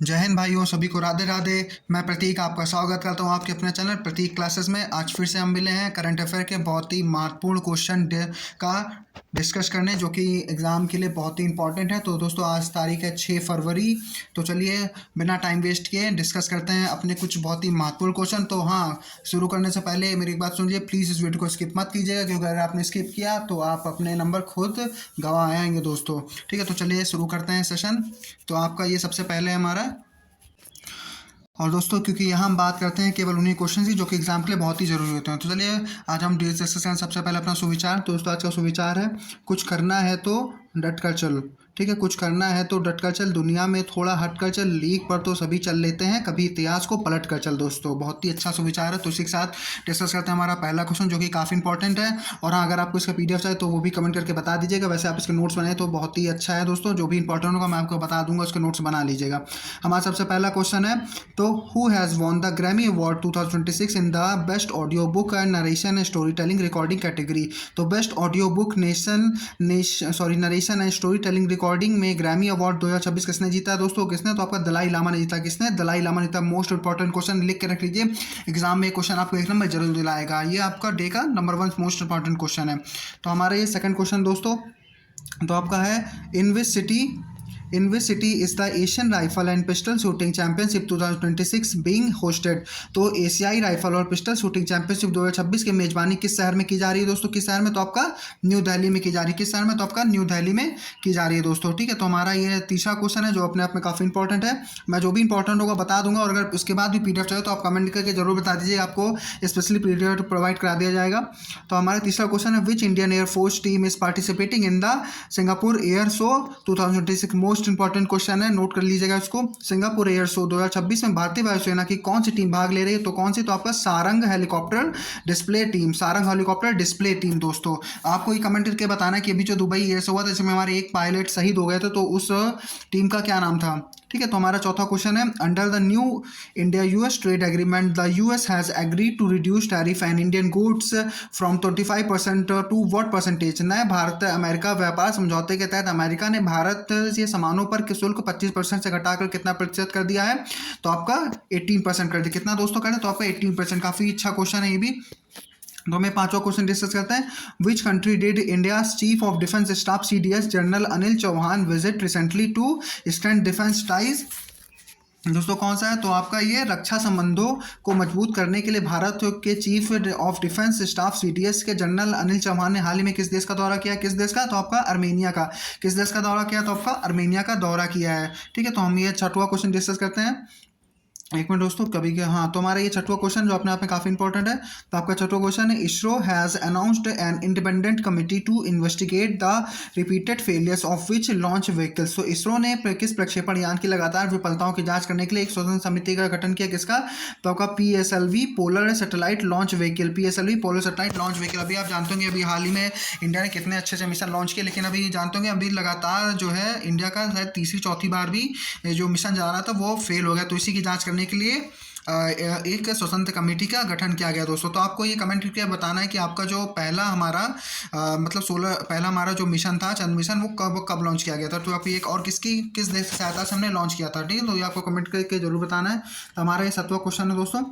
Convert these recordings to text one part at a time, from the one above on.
जय हिंद भाइयों, सभी को राधे राधे। मैं प्रतीक आपका स्वागत करता हूं आपके अपने चैनल प्रतीक क्लासेस में। आज फिर से हम मिले हैं करंट अफेयर के बहुत ही महत्वपूर्ण क्वेश्चन का डिस्कस करने, जो कि एग्ज़ाम के लिए बहुत ही इंपॉर्टेंट है। तो दोस्तों, आज तारीख है 6 फरवरी। तो चलिए बिना टाइम वेस्ट किए डिस्कस करते हैं अपने कुछ बहुत ही महत्वपूर्ण क्वेश्चन। तो हाँ, शुरू करने से पहले मेरी एक बात सुनिए, प्लीज़ इस वीडियो को स्किप मत कीजिएगा, क्योंकि अगर आपने स्किप किया तो आप अपने नंबर खुद गंवा आएंगे दोस्तों। ठीक है, तो चलिए शुरू करते हैं सेशन। तो आपका ये सबसे पहले हमारा, और दोस्तों क्योंकि यहाँ हम बात करते हैं केवल उन्हीं क्वेश्चन की जो कि एग्जाम के लिए बहुत ही जरूरी होते हैं। तो चलिए आज हम डिस्कस करें सबसे पहले अपना सुविचार। तो दोस्तों आज का सुविचार है, कुछ करना है तो डट कर चल। ठीक है, कुछ करना है तो डट कर चल, दुनिया में थोड़ा हट कर चल, लीक पर तो सभी चल लेते हैं, कभी इतिहास को पलट कर चल। दोस्तों बहुत ही अच्छा सुविचार है। तो इसी के साथ डिस्कस करते हैं हमारा पहला क्वेश्चन, जो कि काफ़ी इंपॉर्टेंट है। और हाँ, अगर आपको इसका पीडीएफ चाहिए तो वो भी कमेंट करके बता दीजिएगा। वैसे आप इसके नोट्स बनाए तो बहुत ही अच्छा है दोस्तों, जो भी इंपॉर्टेंट होगा मैं आपको बता दूंगा, उसके नोट्स बना लीजिएगा। हमारा सबसे पहला क्वेश्चन है, तो who has won the Grammy award 2026 in the best audio book and narration and story telling recording category. तो best audio book narration and story telling recording में ग्रैमी अवार्ड 2026 किसने जीता है दोस्तों? किसने? तो आपका दलाई लामा ने जीता। किसने? दलाई लामा ने जीता। मोस्ट इंपॉर्टेंट क्वेश्चन लिख के रख लीजिए, एग्जाम में क्वेश्चन आपको एक नंबर जरूर दिलाएगा। ये आपका डे का नंबर 1 मोस्ट इंपॉर्टेंट क्वेश्चन है। तो हमारा ये सेकंड क्वेश्चन दोस्तों, तो आपका है, in which city is the Asian rifle and pistol shooting championship 2026 being hosted. तो एशियाई राइफल और पिस्टल शूटिंग चैंपियनशिप 2026 की मेजबानी किस शहर में की जा रही है दोस्तों? किस शहर में? तो आपका न्यू दिल्ली में की जा रही है। किस शहर में? तो आपका न्यू दिल्ली में की जा रही है दोस्तों। ठीक है, तो हमारा ये तीसरा क्वेश्चन है, जो अपने आप में काफ़ी इंपॉर्टेंट है। मैं जो भी इंपॉर्टेंट होगा बता दूंगा, और अगर उसके बाद भी पीडीएफ चाहिए तो आप कमेंट करके जरूर बता दीजिए, आपको स्पेशली पीडीएफ प्रोवाइड करा दिया जाएगा। तो हमारा तीसरा क्वेश्चन है, which Indian air force team is participating in the Singapore air show 2026। Most important question है, नोट कर लीजिएगा इसको। सिंगापुर एयर शो 2026 में भारतीय वायुसेना की कौन सी टीम भाग ले रही है? तो कौन सी? तो आपका Sarang helicopter display team. Sarang helicopter display team. दोस्तों आपको ये कमेंट करके बताना है कि अभी जो दुबई एयर शो हुआ था, इसमें हमारे एक पायलट शहीद हो गए थे, तो उस टीम का क्या नाम था? ठीक है, तो हमारा चौथा क्वेश्चन है, under the new India US trade agreement the US has agreed to reduce tariff and Indian goods from 25% to what percentage. नए भारत अमेरिका व्यापार समझौते के तहत अमेरिका ने भारत से सामानों पर शुल्क 25% से घटाकर कितना प्रतिशत कर दिया है? तो आपका 18% कर दिया। कितना दोस्तों कर दिया? तो आपका 18%। काफ़ी अच्छा क्वेश्चन है ये भी। तो हमें पांचवा क्वेश्चन डिस्कस करते हैं, which country did India chief of defence staff CDS general Anil Chauhan visit recently to strength defence ties. दोस्तों कौन सा है? तो आपका ये रक्षा संबंधों को मजबूत करने के लिए भारत के chief of defence staff CDS के जनरल अनिल चौहान ने हाल ही में किस देश का दौरा किया? किस देश का? तो आपका अर्मेनिया का। किस देश का दौरा किया? तो आपका अर्मेनिया का दौरा किया है। ठीक है, तो हम ये छठवां क्वेश्चन डिस्कस करते हैं। एक मिनट दोस्तों, कभी के, हाँ, तो हमारा ये छठवां क्वेश्चन जो अपने आप में काफ़ी इंपॉर्टेंट है। तो आपका छठवां क्वेश्चन है, ISRO has announced an independent committee to investigate the repeated failures of which launch vehicles. तो इसरो ने किस प्रक्षेपण यान की लगातार विफलताओं की जांच करने के लिए एक स्वतंत्र समिति का गठन किया? किसका? तो आपका PSLV polar satellite launch vehicle. PSLV polar satellite launch vehicle. अभी आप जानते होंगे, अभी हाल ही में इंडिया ने कितने अच्छे अच्छे मिशन लॉन्च किए, लेकिन अभी जानते होंगे अभी लगातार जो है इंडिया का शायद तीसरी चौथी बार भी जो मिशन जा रहा था वो फेल हो गया। तो इसी की जांच करने के लिए एक स्वतंत्र कमेटी का गठन किया गया दोस्तों। तो आपको ये कमेंट करके बताना है कि आपका जो पहला हमारा मतलब पहला हमारा जो मिशन था, चंद्र मिशन, वो कब कब लॉन्च किया गया था। तो आप एक और किस देश की सहायता से हमने लॉन्च किया था। ठीक है, तो ये आपको कमेंट करके जरूर बताना है। तो हमारा ये 7वां क्वेश्चन है दोस्तों,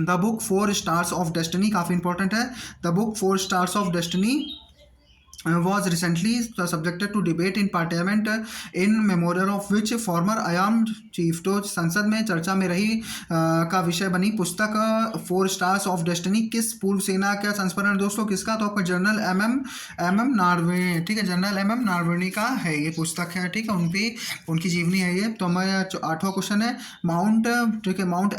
the book 4 stars of destiny. काफ़ी इंपॉर्टेंट है। The book 4 stars of destiny was recently subjected to debate in parliament in memorial of which former IAM chief. तो संसद में चर्चा में रही का विषय बनी पुस्तक 4 स्टार्स ऑफ डेस्टिनी। किस पूर्व सेना का संस्मरण दोस्तों? किसका? तो आपका जनरल एम एम नारवणे। ठीक है, जनरल एम एम नारवणे का है ये पुस्तक है। ठीक है, उनकी जीवनी है ये। तो हमारा 8वां क्वेश्चन है, माउंट, ठीक है, माउंट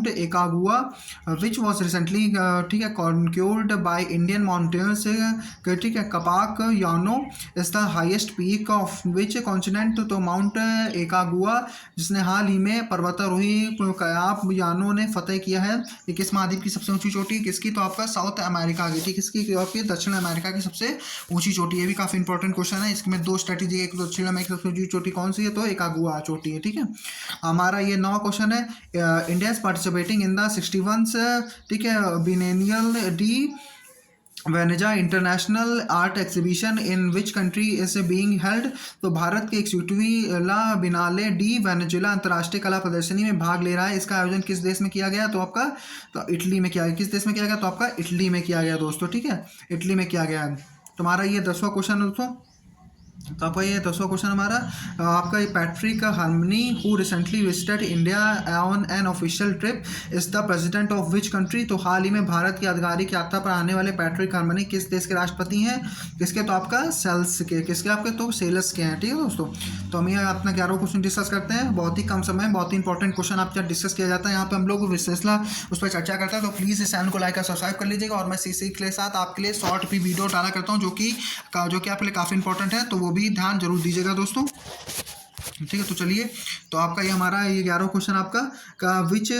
एकागुआ विच वॉज रिसेंटली, ठीक है, कॉन्क्योर्ड बाई इंडियन माउंटेन से, ठीक है, Aconcagua is the highest peak of which continent. तो माउंट एकागुआ, जिसने हाल ही में पर्वतारोही कयाप यानो ने फतेह किया है, ये किस महाद्वीप की सबसे ऊंची चोटी? किसकी? तो आपका साउथ अमेरिका की। ठीक, किसकी? आपकी दक्षिण अमेरिका की सबसे ऊंची चोटी। ये भी काफी इंपॉर्टेंट क्वेश्चन है। इसमें 2 स्ट्रेटेजी, एक दक्षिण अमेरिका की सबसे ऊंची चोटी कौन सी है? तो एकागुआ चोटी है। ठीक है, हमारा ये 9वां क्वेश्चन है, India is participating in the 61, ठीक है, Biennale di Venezia international art exhibition in which country is being held. तो भारत के 61वीं ला बिनाले डी वेनेजुला अंतर्राष्ट्रीय कला प्रदर्शनी में भाग ले रहा है। इसका आयोजन किस देश में किया गया? तो आपका तो इटली में किया गया। किस देश में किया गया? तो आपका इटली में किया गया दोस्तों, ठीक है, इटली में किया गया है। तुम्हारा ये 10वां क्वेश्चन है दोस्तों। तो आपका ये 10वां क्वेश्चन हमारा आपका ये Patrick harmony who recently visited India on an official trip is the president of which country. तो हाल ही में भारत की आधिकारिक यात्रा पर आने वाले पैट्रिक हार्मनी किस देश के राष्ट्रपति हैं? किसके? तो आपका सेल्स के। किसके? आपके तो सेल्स के हैं, ठीक है दोस्तों। तो हम ये अपना 11वां क्वेश्चन डिस्कस करते हैं। बहुत ही कम समय में बहुत ही इंपॉर्टेंट क्वेश्चन आपके डिस्कस किया जाता है। यहाँ पे हम लोग विश्लेषण उस पर चर्चा करते हैं। तो प्लीज़ इस चैनल को लाइक और सब्सक्राइब कर लीजिएगा। और मैं इसी के साथ आपके लिए शॉर्ट भी वीडियो डाला करता हूँ जो कि आपके लिए काफ़ी इंपॉर्टेंट है, तो वो भी ध्यान जरूर दीजिएगा दोस्तों, ठीक है। तो चलिए, तो आपका ये हमारा ये 11वां क्वेश्चन आपका which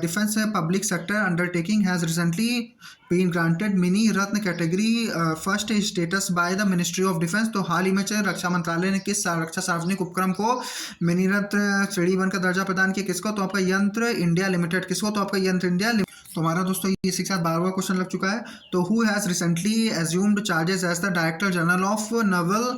defence public sector undertaking has recently been granted mini ratna category first status by the ministry of Defence. तो हाल ही में रक्षा मंत्रालय ने किस रक्षा सार्वजनिक उपक्रम को मिनी रत्न श्रेणी 1 का दर्जा प्रदान किया? किसको? तो आपका यंत्र इंडिया लिमिटेड। किसको? तो आपका यंत्र इंडिया। तो हमारा दोस्तों ये इसी के साथ 12वां क्वेश्चन लग चुका है। तो who has recently assumed charges as the director general of naval,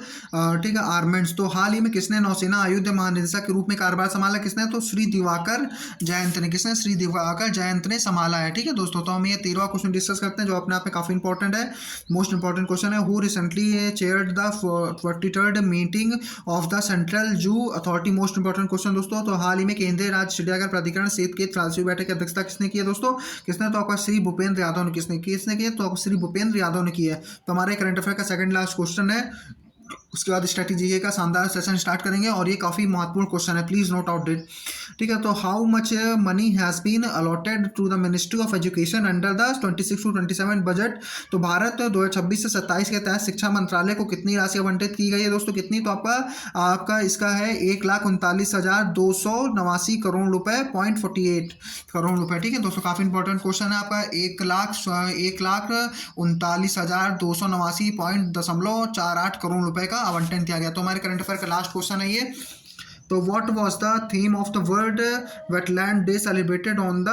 ठीक है, आर्मेंट्स। तो हाल ही में किसने नौसेना आयुध महानिदेशक के रूप में कार्यभार संभाला? किसने? तो श्री दिवाकर जयंत ने। किसने? श्री दिवाकर जयंत ने संभाला है, ठीक है दोस्तों। तो हम ये 13वां क्वेश्चन डिस्कस करते हैं जो अपने आप में काफी इंपॉर्टेंट है, मोस्ट इंपॉर्टेंट क्वेश्चन है। Who recently chaired the 43rd meeting of the central zoo authority. Most important question दोस्तों। तो हाल ही में केंद्रीय राज्य चिड़ियाघर प्राधिकरण सेत के 43वीं बैठक की अध्यक्षता किसने की है दोस्तों? किसने? तो आपका श्री भूपेंद्र यादव ने। किसने किया? तो आपको श्री भूपेंद्र यादव ने किया है। तो हमारे करंट अफेयर का सेकंड लास्ट क्वेश्चन है। उसके बाद स्ट्रैटेजी का शानदार सेशन स्टार्ट करेंगे और ये काफ़ी महत्वपूर्ण क्वेश्चन है, प्लीज़ नोट आउट इट, ठीक है। तो how much money has been allotted to the ministry of education under the 26 to 27 budget. तो भारत 2026 से 27 के तहत शिक्षा मंत्रालय को कितनी राशि आवंटित की गई है दोस्तों? कितनी? तो आपका इसका है 1,39,289 करोड़ रुपए, 0.48 करोड़ रुपए, ठीक है दोस्तों। काफ़ी इंपॉर्टेंट क्वेश्चन है आपका। 1,39,289.48 करोड़ रुपए का आवंटन किया गया। तो हमारे करंट अफेयर का लास्ट क्वेश्चन है ये। तो what was the theme of the world wetland day celebrated on the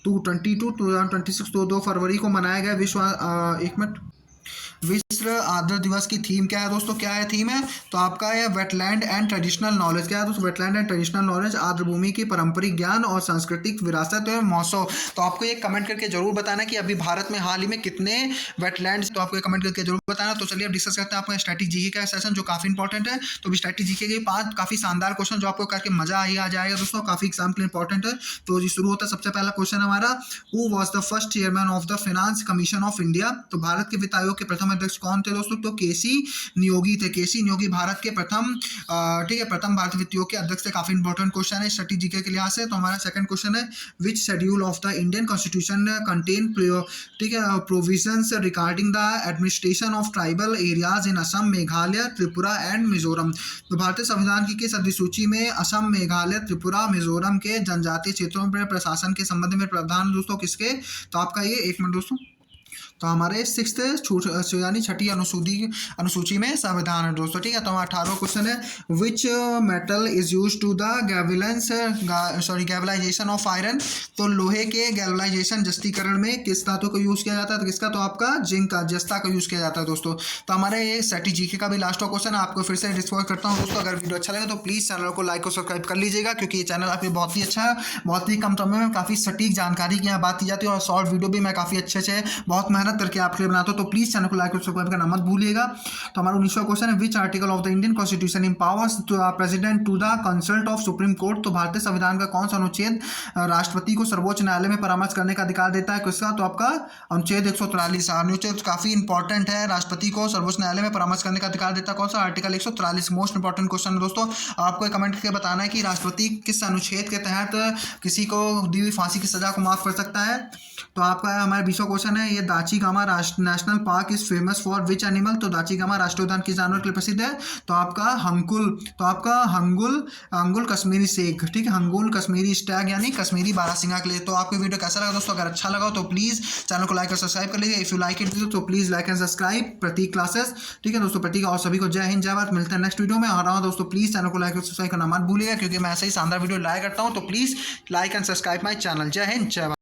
2026। तो 2 फरवरी को मनाया गया विश्व आर्द्र दिवस की थीम क्या है दोस्तों? क्या है थीम है? तो आपका है वेटलैंड एंड ट्रेडिशनल नॉलेज। क्या है दोस्तों? वेटलैंड एंड ट्रेडिशनल नॉलेज, आर्द्र भूमि की पारंपरिक ज्ञान और सांस्कृतिक विरासत महोत्सव। तो आपको ये कमेंट करके जरूर बताना कि अभी भारत में हाल ही में कितने वेटलैंड्स, तो आपको कमेंट करके जरूर बताना। तो चलिए अब डिस्कस करते हैं आपका स्टैटिक जीके का सेशन जो काफी इंपॉर्टेंट है। तो भी स्टैटिक जीके के 5 काफी शानदार क्वेश्चन जो आपको करके मजा ही आ जाएगा दोस्तों, काफी एग्जाम के लिए इंपॉर्टेंट है। तो जी शुरू होता है। सबसे पहला क्वेश्चन हमारा, who was the first chairman of the finance commission of India. तो भारत के वित्त आयोग के प्रथम अध्यक्ष कौन थे दोस्तों? तो केसी नियोगी थे। केसी नियोगी भारत के प्रथम, ठीक है, प्रथम भारतीय वित्त आयोग के अध्यक्ष थे। काफी इंपॉर्टेंट क्वेश्चन है स्टैटिक जीके के लिहाज से। तो हमारा सेकंड क्वेश्चन है, which schedule of the Indian constitution contain, ठीक है, provisions regarding the administration of tribal areas in Assam, Meghalaya, Tripura and Mizoram. तो भारतीय संविधान की किस अधिसूची में असम, मेघालय, त्रिपुरा, मिजोरम के जनजातीय क्षेत्रों पर प्रशासन के संबंध में प्रावधान दोस्तों किसके? तो आपका ये एक मिनट दोस्तों, तो हमारे 6th यानी 6ठी अनुसूची में संविधान है दोस्तों, ठीक है। तो हमारा 18वां क्वेश्चन है, which metal is use to the galvanization of iron. तो लोहे के गैल्वेलाइजेशन जस्तीकरण में किस धातु को यूज किया जाता है? तो किसका? तो आपका जिंक का, जस्ता का यूज किया जाता है दोस्तों। तो हमारे ये स्टैटिक जीके का भी लास्ट क्वेश्चन है। आपको फिर से डिस्कस करता हूँ दोस्तों, अगर वीडियो अच्छा लगे तो प्लीज चैनल को लाइक और सब्सक्राइब कर लीजिएगा, क्योंकि ये चैनल आपके बहुत ही अच्छा है, बहुत ही कम समय में काफी सटीक जानकारी की यहाँ बात की जाती है और शॉर्ट वीडियो भी मैं काफी अच्छे से बहुत मेहनत करके आपके लिए बनाता हूं। तो प्लीज चैनल को लाइक और सब्सक्राइब करना मत भूलिएगा। तो हमारा 19वां क्वेश्चन है, which article of the Indian constitution empowers president to the consult of supreme court. तो भारतीय संविधान का कौन सा अनुच्छेद राष्ट्रपति को सर्वोच्च न्यायालय में परामर्श करने का अधिकार देता है? किसका? तो आपका अनुच्छेद 143। अनुच्छेद काफी इंपॉर्टेंट है, राष्ट्रपति को सर्वोच्च न्यायालय में परामर्श करने का अधिकार देता है कौन सा? आर्टिकल 143। मोस्ट इंपॉर्टेंट क्वेश्चन है दोस्तों। आपको कमेंट करके बताना है कि राष्ट्रपति किस अनुच्छेद के तहत किसी को दी हुई फांसी की सजा को माफ कर सकता है। तो आपका हमारा 20वां क्वेश्चन है, ये Dachigam national park is famous for which animal. तो दाचीगामा राष्ट्रीय उद्यान किस जानवर के लिए प्रसिद्ध है? तो आपका हंकुल, तो आपका हंगुल कश्मीरी शेख, ठीक है, हंगुल कश्मीरी स्टैग यानी कश्मीरी बारहसिंगा के लिए। तो आपको वीडियो कैसा लगा दोस्तों? अगर अच्छा लगा तो प्लीज चैनल को लाइक और सब्सक्राइब कर लीजिए। इफ यू लाइक इट तो please like and subscribe Pratik classes, ठीक है दोस्तों। प्रतीक और सभी को जय हिंद जय भारत। मिलते हैं नेक्स्ट वीडियो में। और दोस्तों प्लीज चैनल को लाइक और सब्सक्राइब करना मत भूलिएगा, क्योंकि मैं ऐसे ही शानदार वीडियो लाया करता हूँ। तो please like and subscribe my channel. जय हिंद जय भारत।